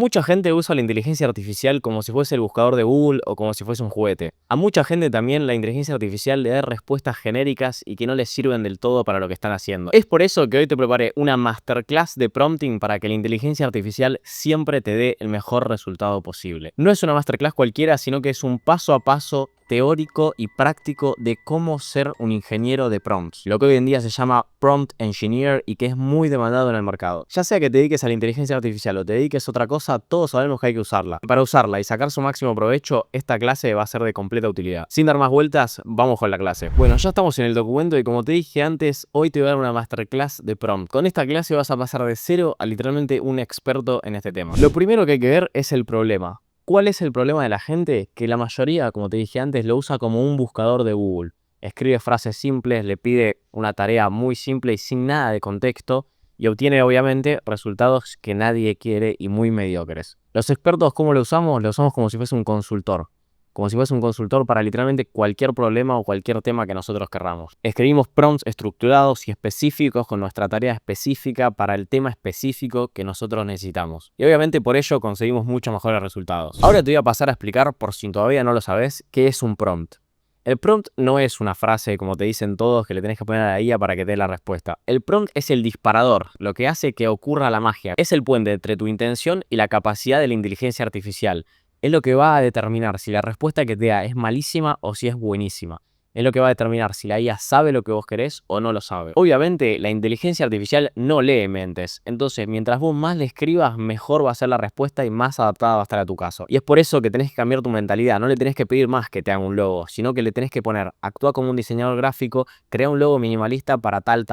Mucha gente usa la inteligencia artificial como si fuese el buscador de Google o como si fuese un juguete. A mucha gente también la inteligencia artificial le da respuestas genéricas y que no les sirven del todo para lo que están haciendo. Es por eso que hoy te preparé una masterclass de prompting para que la inteligencia artificial siempre te dé el mejor resultado posible. No es una masterclass cualquiera, sino que es un paso a paso teórico y práctico de cómo ser un ingeniero de prompts, lo que hoy en día se llama prompt engineer y que es muy demandado en el mercado. Ya sea que te dediques a la inteligencia artificial o te dediques a otra cosa, todos sabemos que hay que usarla. Para usarla y sacar su máximo provecho, esta clase va a ser de completa utilidad. Sin dar más vueltas, vamos con la clase. Bueno, ya estamos en el documento y como te dije antes, hoy te voy a dar una masterclass de prompt. Con esta clase vas a pasar de cero a literalmente un experto en este tema. Lo primero que hay que ver es el problema. ¿Cuál es el problema de la gente? Que la mayoría, como te dije antes, lo usa como un buscador de Google. Escribe frases simples, le pide una tarea muy simple y sin nada de contexto y obtiene obviamente resultados que nadie quiere y muy mediocres. Los expertos, ¿cómo lo usamos? Lo usamos como si fuese un consultor. Como si fuese un consultor para literalmente cualquier problema o cualquier tema que nosotros querramos. Escribimos prompts estructurados y específicos con nuestra tarea específica para el tema específico que nosotros necesitamos. Y obviamente por ello conseguimos muchos mejores resultados. Ahora te voy a pasar a explicar, por si todavía no lo sabes, qué es un prompt. El prompt no es una frase, como te dicen todos, que le tenés que poner a la IA para que te dé la respuesta. El prompt es el disparador, lo que hace que ocurra la magia. Es el puente entre tu intención y la capacidad de la inteligencia artificial. Es lo que va a determinar si la respuesta que te da es malísima o si es buenísima. Es lo que va a determinar si la IA sabe lo que vos querés o no lo sabe. Obviamente, la inteligencia artificial no lee mentes. Entonces, mientras vos más le escribas, mejor va a ser la respuesta y más adaptada va a estar a tu caso. Y es por eso que tenés que cambiar tu mentalidad. No le tenés que pedir más que te haga un logo, sino que le tenés que poner, actúa como un diseñador gráfico, crea un logo minimalista para tal.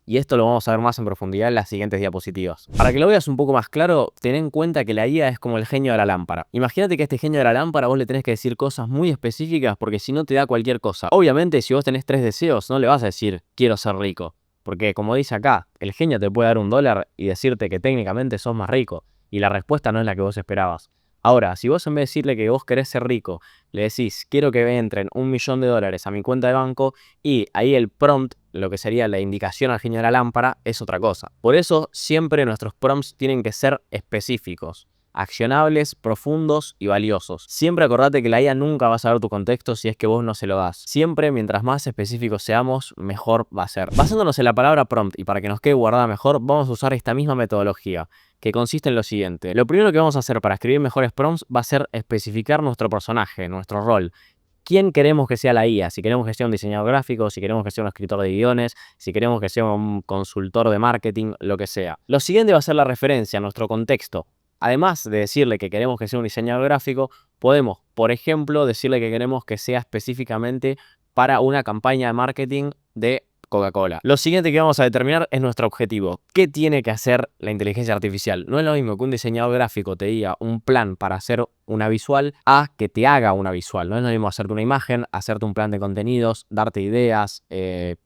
Y esto lo vamos a ver más en profundidad en las siguientes diapositivas. Para que lo veas un poco más claro, ten en cuenta que la IA es como el genio de la lámpara. Imagínate que a este genio de la lámpara vos le tenés que decir cosas muy específicas porque si no te da cualquier cosa. Obviamente, si vos tenés 3 deseos, no le vas a decir quiero ser rico. Porque como dice acá, el genio te puede dar $1 y decirte que técnicamente sos más rico. Y la respuesta no es la que vos esperabas. Ahora, si vos en vez de decirle que vos querés ser rico, le decís quiero que me entren $1.000.000 a mi cuenta de banco y ahí el prompt, lo que sería la indicación al genio de la lámpara, es otra cosa. Por eso siempre nuestros prompts tienen que ser específicos, accionables, profundos y valiosos. Siempre acordate que la IA nunca va a saber tu contexto si es que vos no se lo das. Siempre, mientras más específicos seamos, mejor va a ser. Basándonos en la palabra prompt y para que nos quede guardada mejor, vamos a usar esta misma metodología, que consiste en lo siguiente. Lo primero que vamos a hacer para escribir mejores prompts va a ser especificar nuestro personaje, nuestro rol. ¿Quién queremos que sea la IA? Si queremos que sea un diseñador gráfico, si queremos que sea un escritor de guiones, si queremos que sea un consultor de marketing, lo que sea. Lo siguiente va a ser la referencia, nuestro contexto. Además de decirle que queremos que sea un diseñador gráfico, podemos, por ejemplo, decirle que queremos que sea específicamente para una campaña de marketing de Coca-Cola. Lo siguiente que vamos a determinar es nuestro objetivo. ¿Qué tiene que hacer la inteligencia artificial? No es lo mismo que un diseñador gráfico te diga un plan para hacer una visual a que te haga una visual. No es lo mismo hacerte una imagen, hacerte un plan de contenidos, darte ideas,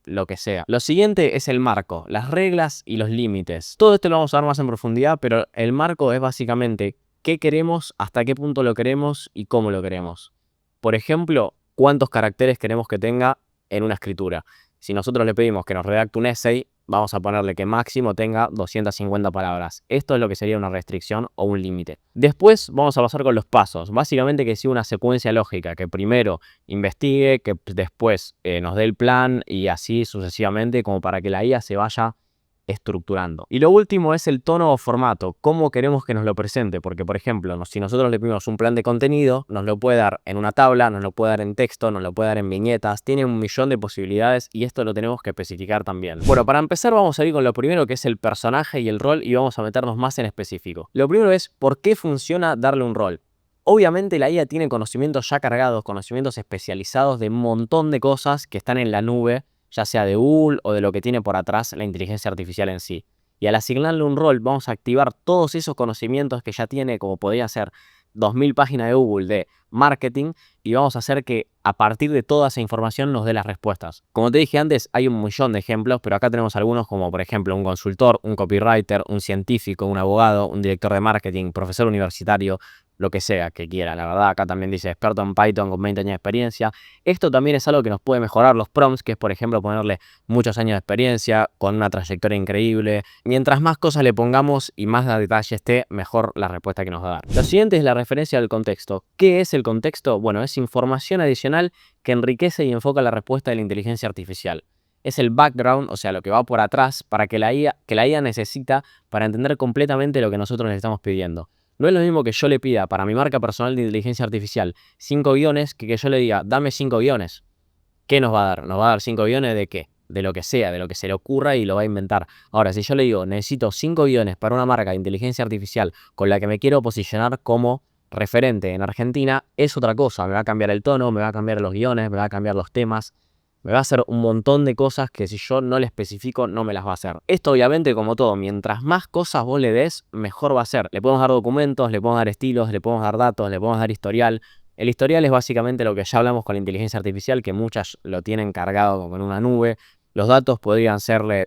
lo que sea. Lo siguiente es el marco, las reglas y los límites. Todo esto lo vamos a ver más en profundidad, pero el marco es básicamente qué queremos, hasta qué punto lo queremos y cómo lo queremos. Por ejemplo, cuántos caracteres queremos que tenga en una escritura. Si nosotros le pedimos que nos redacte un essay, vamos a ponerle que máximo tenga 250 palabras. Esto es lo que sería una restricción o un límite. Después vamos a pasar con los pasos. Básicamente que siga una secuencia lógica, que primero investigue, que después nos dé el plan y así sucesivamente, como para que la IA se vaya estructurando. Y lo último es el tono o formato, cómo queremos que nos lo presente, porque por ejemplo, si nosotros le pedimos un plan de contenido, nos lo puede dar en una tabla, nos lo puede dar en texto, nos lo puede dar en viñetas, tiene un millón de posibilidades y esto lo tenemos que especificar también. Bueno, para empezar vamos a ir con lo primero, que es el personaje y el rol, y vamos a meternos más en específico. Lo primero es por qué funciona darle un rol. Obviamente la IA tiene conocimientos ya cargados, conocimientos especializados de un montón de cosas que están en la nube, ya sea de Google o de lo que tiene por atrás la inteligencia artificial en sí. Y al asignarle un rol vamos a activar todos esos conocimientos que ya tiene, como podría ser 2000 páginas de Google de marketing, y vamos a hacer que a partir de toda esa información nos dé las respuestas. Como te dije antes, hay un millón de ejemplos, pero acá tenemos algunos como por ejemplo un consultor, un copywriter, un científico, un abogado, un director de marketing, profesor universitario, lo que sea que quiera. La verdad, acá también dice experto en Python con 20 años de experiencia. Esto también es algo que nos puede mejorar los prompts, que es, por ejemplo, ponerle muchos años de experiencia, con una trayectoria increíble. Mientras más cosas le pongamos y más a detalle esté, mejor la respuesta que nos va a dar. Lo siguiente es la referencia del contexto. ¿Qué es el contexto? Bueno, es información adicional que enriquece y enfoca la respuesta de la inteligencia artificial. Es el background, o sea, lo que va por atrás, para que la IA necesita para entender completamente lo que nosotros le estamos pidiendo. No es lo mismo que yo le pida para mi marca personal de inteligencia artificial 5 guiones que yo le diga, dame 5 guiones. ¿Qué nos va a dar? Nos va a dar 5 guiones de qué? De lo que sea, de lo que se le ocurra y lo va a inventar. Ahora, si yo le digo, necesito 5 guiones para una marca de inteligencia artificial con la que me quiero posicionar como referente en Argentina, es otra cosa. Me va a cambiar el tono, me va a cambiar los guiones, me va a cambiar los temas. Me va a hacer un montón de cosas que si yo no le especifico, no me las va a hacer. Esto obviamente, como todo, mientras más cosas vos le des, mejor va a ser. Le podemos dar documentos, le podemos dar estilos, le podemos dar datos, le podemos dar historial. El historial es básicamente lo que ya hablamos con la inteligencia artificial, que muchas lo tienen cargado como en una nube. Los datos podrían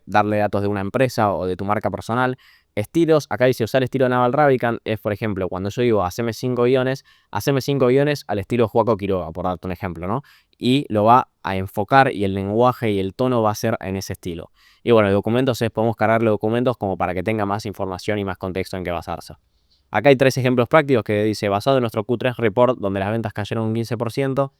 darle datos de una empresa o de tu marca personal. Estilos, acá dice usar estilo Naval Ravikant, es por ejemplo, cuando yo digo haceme 5 guiones al estilo Joaco Quiroga, por darte un ejemplo, ¿no? Y lo va a enfocar y el lenguaje y el tono va a ser en ese estilo. Y bueno, documentos podemos cargarle documentos como para que tenga más información y más contexto en qué basarse. Acá hay 3 ejemplos prácticos que dice, basado en nuestro Q3 report donde las ventas cayeron un 15%,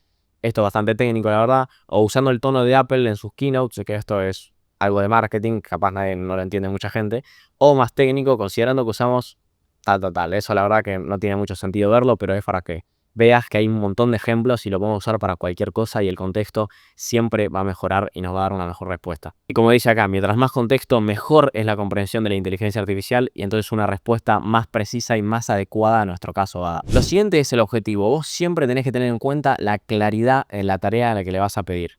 esto es bastante técnico la verdad, o usando el tono de Apple en sus keynotes, que esto es algo de marketing, capaz nadie no lo entiende mucha gente, o más técnico considerando que usamos tal. Eso la verdad que no tiene mucho sentido verlo, pero es para que veas que hay un montón de ejemplos y lo podemos usar para cualquier cosa y el contexto siempre va a mejorar y nos va a dar una mejor respuesta. Y como dice acá, mientras más contexto, mejor es la comprensión de la inteligencia artificial y entonces una respuesta más precisa y más adecuada a nuestro caso va a dar. Lo siguiente es el objetivo. Vos siempre tenés que tener en cuenta la claridad en la tarea a la que le vas a pedir.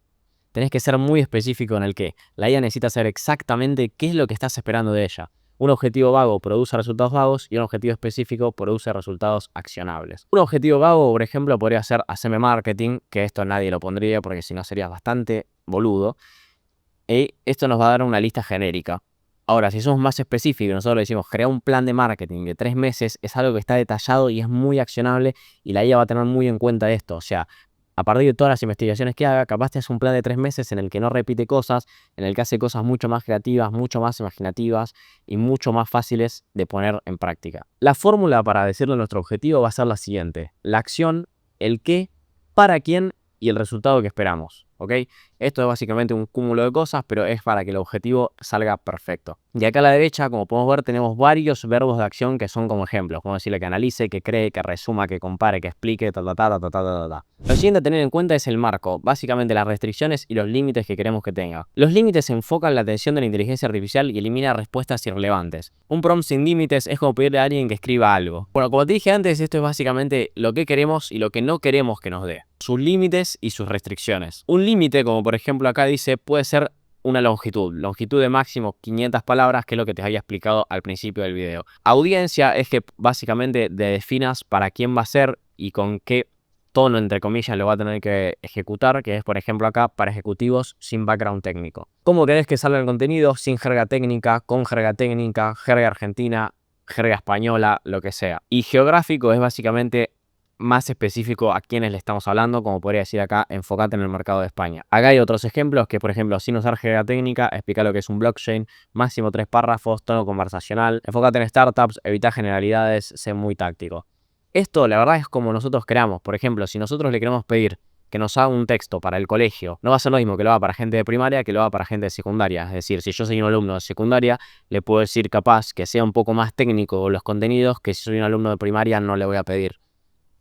Tenés que ser muy específico en el qué. La IA necesita saber exactamente qué es lo que estás esperando de ella. Un objetivo vago produce resultados vagos y un objetivo específico produce resultados accionables. Un objetivo vago, por ejemplo, podría ser hacerme marketing, que esto nadie lo pondría porque si no sería bastante boludo. Y esto nos va a dar una lista genérica. Ahora, si somos más específicos, nosotros le decimos crear un plan de marketing de 3 meses, es algo que está detallado y es muy accionable y la IA va a tener muy en cuenta esto. O sea, a partir de todas las investigaciones que haga, capaz te hace un plan de 3 meses en el que no repite cosas, en el que hace cosas mucho más creativas, mucho más imaginativas y mucho más fáciles de poner en práctica. La fórmula para decirle nuestro objetivo va a ser la siguiente: la acción, el qué, para quién y el resultado que esperamos. ¿Ok? Esto es básicamente un cúmulo de cosas, pero es para que el objetivo salga perfecto. Y acá a la derecha, como podemos ver, tenemos varios verbos de acción que son como ejemplos. Como decirle que analice, que cree, que resuma, que compare, que explique, Lo siguiente a tener en cuenta es el marco, básicamente las restricciones y los límites que queremos que tenga. Los límites enfocan la atención de la inteligencia artificial y elimina respuestas irrelevantes. Un prompt sin límites es como pedirle a alguien que escriba algo. Bueno, como te dije antes, esto es básicamente lo que queremos y lo que no queremos que nos dé. Sus límites y sus restricciones. Un límite, como por ejemplo acá dice, puede ser una longitud de máximo 500 palabras, que es lo que te había explicado al principio del video. Audiencia es que básicamente definas para quién va a ser y con qué tono, entre comillas, lo va a tener que ejecutar, que es por ejemplo acá para ejecutivos sin background técnico. ¿Cómo querés que salga el contenido? Sin jerga técnica, con jerga técnica, jerga argentina, jerga española, lo que sea. Y geográfico es básicamente más específico a quienes le estamos hablando, como podría decir acá, enfócate en el mercado de España. Acá hay otros ejemplos que, por ejemplo, sin usar jerga técnica, explica lo que es un blockchain, máximo 3 párrafos, tono conversacional, enfócate en startups, evita generalidades, sé muy táctico. Esto, la verdad, es como nosotros queramos. Por ejemplo, si nosotros le queremos pedir que nos haga un texto para el colegio, no va a ser lo mismo que lo haga para gente de primaria que lo haga para gente de secundaria. Es decir, si yo soy un alumno de secundaria, le puedo decir capaz que sea un poco más técnico los contenidos, que si soy un alumno de primaria no le voy a pedir,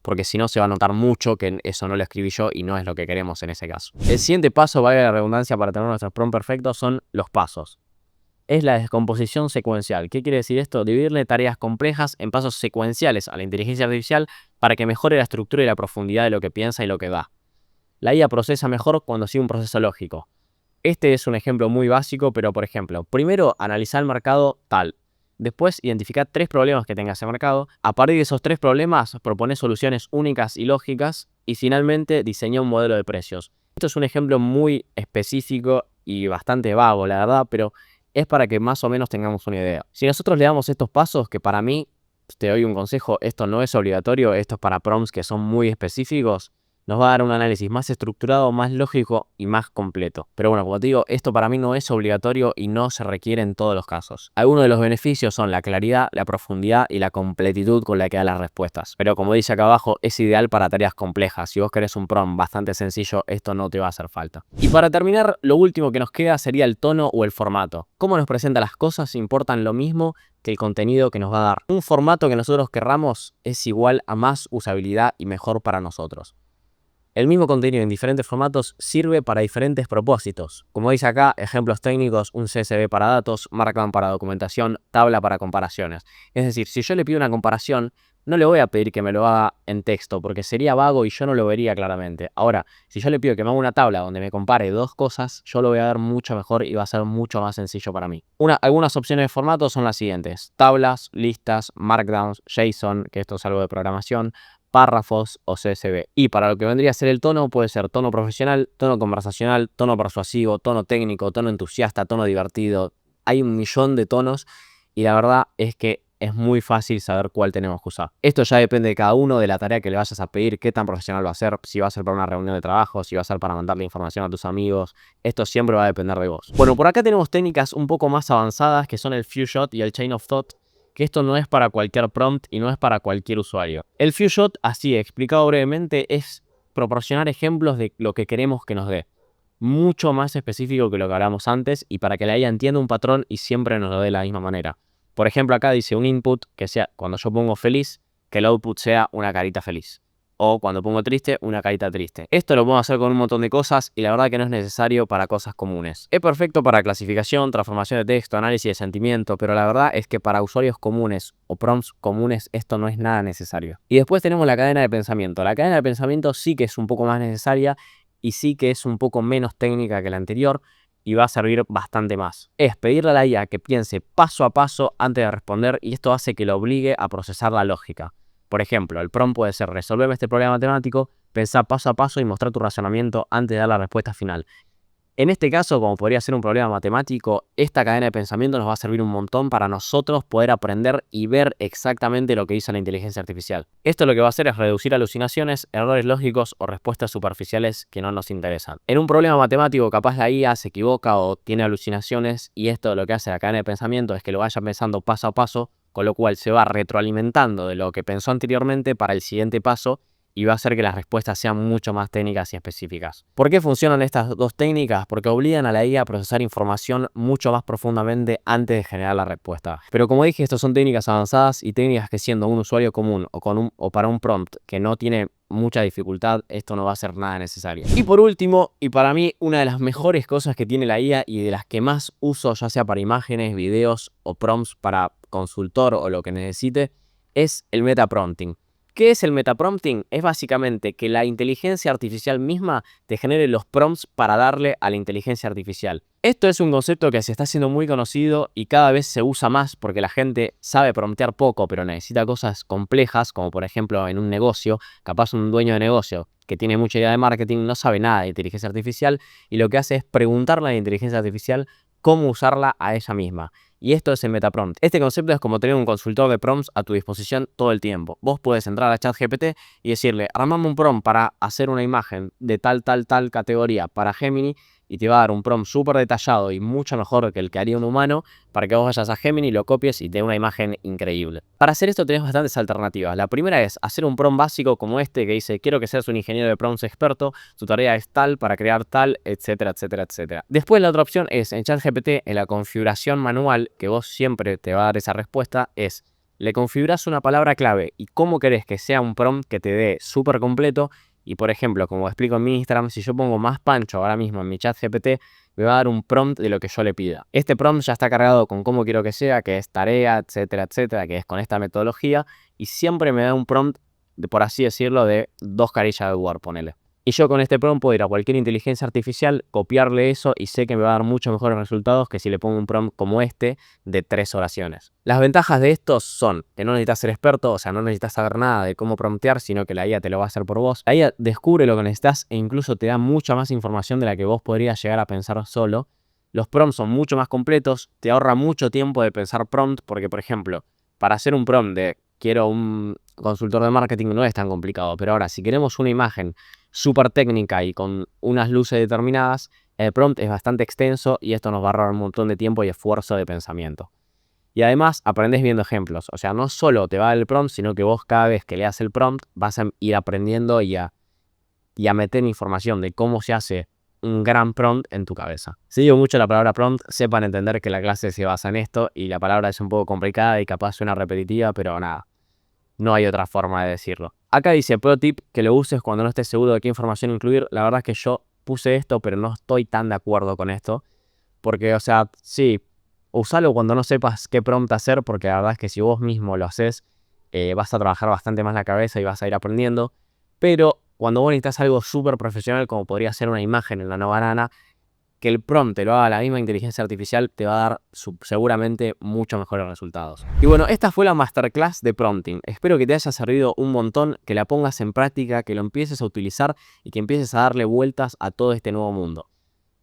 porque si no se va a notar mucho que eso no lo escribí yo y no es lo que queremos en ese caso. El siguiente paso, valga la redundancia, para tener nuestros prompts perfectos son los pasos. Es la descomposición secuencial. ¿Qué quiere decir esto? Dividirle tareas complejas en pasos secuenciales a la inteligencia artificial para que mejore la estructura y la profundidad de lo que piensa y lo que da. La IA procesa mejor cuando sigue un proceso lógico. Este es un ejemplo muy básico, pero por ejemplo, primero analizar el mercado tal. Después, identificar 3 problemas que tenga ese mercado. A partir de esos 3 problemas, propone soluciones únicas y lógicas. Y finalmente, diseña un modelo de precios. Esto es un ejemplo muy específico y bastante vago, la verdad, pero es para que más o menos tengamos una idea. Si nosotros le damos estos pasos, que para mí te doy un consejo, esto no es obligatorio, esto es para prompts que son muy específicos, nos va a dar un análisis más estructurado, más lógico y más completo. Pero bueno, como te digo, esto para mí no es obligatorio y no se requiere en todos los casos. Algunos de los beneficios son la claridad, la profundidad y la completitud con la que da las respuestas. Pero como dice acá abajo, es ideal para tareas complejas. Si vos querés un prompt bastante sencillo, esto no te va a hacer falta. Y para terminar, lo último que nos queda sería el tono o el formato. Cómo nos presenta las cosas importan lo mismo que el contenido que nos va a dar. Un formato que nosotros querramos es igual a más usabilidad y mejor para nosotros. El mismo contenido en diferentes formatos sirve para diferentes propósitos. Como dice acá, ejemplos técnicos, un CSV para datos, Markdown para documentación, tabla para comparaciones. Es decir, si yo le pido una comparación, no le voy a pedir que me lo haga en texto, porque sería vago y yo no lo vería claramente. Ahora, si yo le pido que me haga una tabla donde me compare dos cosas, yo lo voy a ver mucho mejor y va a ser mucho más sencillo para mí. Algunas opciones de formato son las siguientes: tablas, listas, Markdowns, JSON, que esto es algo de programación, párrafos o CSV. Y para lo que vendría a ser el tono, puede ser tono profesional, tono conversacional, tono persuasivo, tono técnico, tono entusiasta, tono divertido. Hay un millón de tonos y la verdad es que es muy fácil saber cuál tenemos que usar. Esto ya depende de cada uno, de la tarea que le vayas a pedir, qué tan profesional va a ser, si va a ser para una reunión de trabajo, si va a ser para mandarle información a tus amigos. Esto siempre va a depender de vos. Bueno, por acá tenemos técnicas un poco más avanzadas que son el Few Shot y el Chain of Thought, que esto no es para cualquier prompt y no es para cualquier usuario. El Few Shot, así explicado brevemente, es proporcionar ejemplos de lo que queremos que nos dé. Mucho más específico que lo que hablamos antes y para que la IA entienda un patrón y siempre nos lo dé de la misma manera. Por ejemplo, acá dice un input que sea, cuando yo pongo feliz, que el output sea una carita feliz. O cuando pongo triste, una carita triste. Esto lo podemos hacer con un montón de cosas y la verdad que no es necesario para cosas comunes. Es perfecto para clasificación, transformación de texto, análisis de sentimiento, pero la verdad es que para usuarios comunes o prompts comunes esto no es nada necesario. Y después tenemos la cadena de pensamiento. La cadena de pensamiento sí que es un poco más necesaria y sí que es un poco menos técnica que la anterior y va a servir bastante más. Es pedirle a la IA que piense paso a paso antes de responder y esto hace que lo obligue a procesar la lógica. Por ejemplo, el prompt puede ser: resolverme este problema matemático, pensar paso a paso y mostrar tu razonamiento antes de dar la respuesta final. En este caso, como podría ser un problema matemático, esta cadena de pensamiento nos va a servir un montón para nosotros poder aprender y ver exactamente lo que hizo la inteligencia artificial. Esto lo que va a hacer es reducir alucinaciones, errores lógicos o respuestas superficiales que no nos interesan. En un problema matemático, capaz la IA se equivoca o tiene alucinaciones y esto lo que hace la cadena de pensamiento es que lo vaya pensando paso a paso, con lo cual se va retroalimentando de lo que pensó anteriormente para el siguiente paso y va a hacer que las respuestas sean mucho más técnicas y específicas. ¿Por qué funcionan estas dos técnicas? Porque obligan a la IA a procesar información mucho más profundamente antes de generar la respuesta. Pero como dije, estas son técnicas avanzadas y técnicas que, siendo un usuario común o para un prompt que no tiene mucha dificultad, esto no va a ser nada necesario. Y por último, y para mí una de las mejores cosas que tiene la IA y de las que más uso, ya sea para imágenes, videos o prompts para consultor o lo que necesite, es el metaprompting. ¿Qué es el metaprompting? Es básicamente que la inteligencia artificial misma te genere los prompts para darle a la inteligencia artificial. Esto es un concepto que se está haciendo muy conocido y cada vez se usa más porque la gente sabe promptear poco, pero necesita cosas complejas, como por ejemplo en un negocio. Capaz un dueño de negocio que tiene mucha idea de marketing no sabe nada de inteligencia artificial y lo que hace es preguntarle a la inteligencia artificial cómo usarla a ella misma. Y esto es el metaprompt. Este concepto es como tener un consultor de prompts a tu disposición todo el tiempo. Vos puedes entrar a ChatGPT y decirle: armame un prompt para hacer una imagen de tal categoría para Gemini, y te va a dar un prompt súper detallado y mucho mejor que el que haría un humano para que vos vayas a Gemini, lo copies y te dé una imagen increíble. Para hacer esto tenés bastantes alternativas. La primera es hacer un prompt básico como este que dice: quiero que seas un ingeniero de prompts experto, tu tarea es tal para crear tal, etcétera, etcétera, etcétera. Después la otra opción es en ChatGPT, en la configuración manual, que vos siempre te va a dar esa respuesta, es: le configuras una palabra clave y cómo querés que sea un prompt que te dé súper completo. Y por ejemplo, como explico en mi Instagram, si yo pongo más Pancho ahora mismo en mi chat GPT, me va a dar un prompt de lo que yo le pida. Este prompt ya está cargado con cómo quiero que sea, que es tarea, etcétera, etcétera, que es con esta metodología, y siempre me da un prompt, por así decirlo, de 2 carillas de Word, ponele. Y yo con este prompt puedo ir a cualquier inteligencia artificial, copiarle eso y sé que me va a dar mucho mejores resultados que si le pongo un prompt como este de 3 oraciones. Las ventajas de estos son que no necesitas ser experto, o sea, no necesitas saber nada de cómo promptear, sino que la IA te lo va a hacer por vos. La IA descubre lo que necesitas e incluso te da mucha más información de la que vos podrías llegar a pensar solo. Los prompts son mucho más completos, te ahorra mucho tiempo de pensar prompt porque, por ejemplo, para hacer un prompt de quiero un consultor de marketing, no es tan complicado. Pero ahora, si queremos una imagen súper técnica y con unas luces determinadas, el prompt es bastante extenso y esto nos va a ahorrar un montón de tiempo y esfuerzo de pensamiento. Y además aprendes viendo ejemplos. O sea, no solo te va a dar el prompt, sino que vos cada vez que leas el prompt vas a ir aprendiendo y a meter información de cómo se hace un gran prompt en tu cabeza. Si digo mucho la palabra prompt, sepan entender que la clase se basa en esto y la palabra es un poco complicada y capaz suena repetitiva, pero nada, no hay otra forma de decirlo. Acá dice pro tip, que lo uses cuando no estés seguro de qué información incluir. La verdad es que yo puse esto, pero no estoy tan de acuerdo con esto. Porque, o sea, sí, usalo cuando no sepas qué prompt hacer, porque la verdad es que si vos mismo lo haces, vas a trabajar bastante más la cabeza y vas a ir aprendiendo. Pero cuando vos necesitas algo súper profesional, como podría ser una imagen en la no banana, que el prompt te lo haga la misma inteligencia artificial te va a dar seguramente mucho mejores resultados. Y bueno, esta fue la masterclass de prompting. Espero que te haya servido un montón, que la pongas en práctica, que lo empieces a utilizar y que empieces a darle vueltas a todo este nuevo mundo.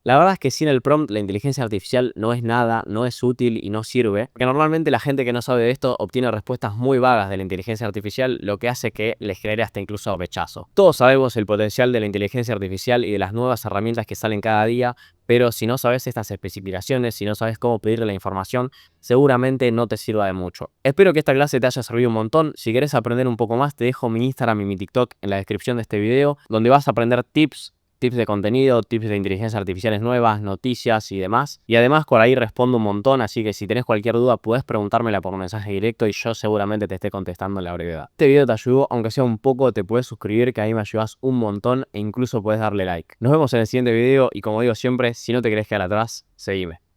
La verdad es que sin el prompt la inteligencia artificial no es nada, no es útil y no sirve, porque normalmente la gente que no sabe de esto obtiene respuestas muy vagas de la inteligencia artificial, lo que hace que les genere hasta incluso rechazo. Todos sabemos el potencial de la inteligencia artificial y de las nuevas herramientas que salen cada día, pero si no sabes estas especificaciones, si no sabes cómo pedirle la información, seguramente no te sirva de mucho. Espero que esta clase te haya servido un montón. Si querés aprender un poco más, te dejo mi Instagram y mi TikTok en la descripción de este video, donde vas a aprender tips de contenido, tips de inteligencia artificiales nuevas, noticias y demás. Y además por ahí respondo un montón, así que si tenés cualquier duda puedes preguntármela por mensaje directo y yo seguramente te esté contestando en la brevedad. Este video te ayudó, aunque sea un poco, te puedes suscribir, que ahí me ayudas un montón e incluso puedes darle like. Nos vemos en el siguiente video y como digo siempre, si no te querés quedar atrás, seguime.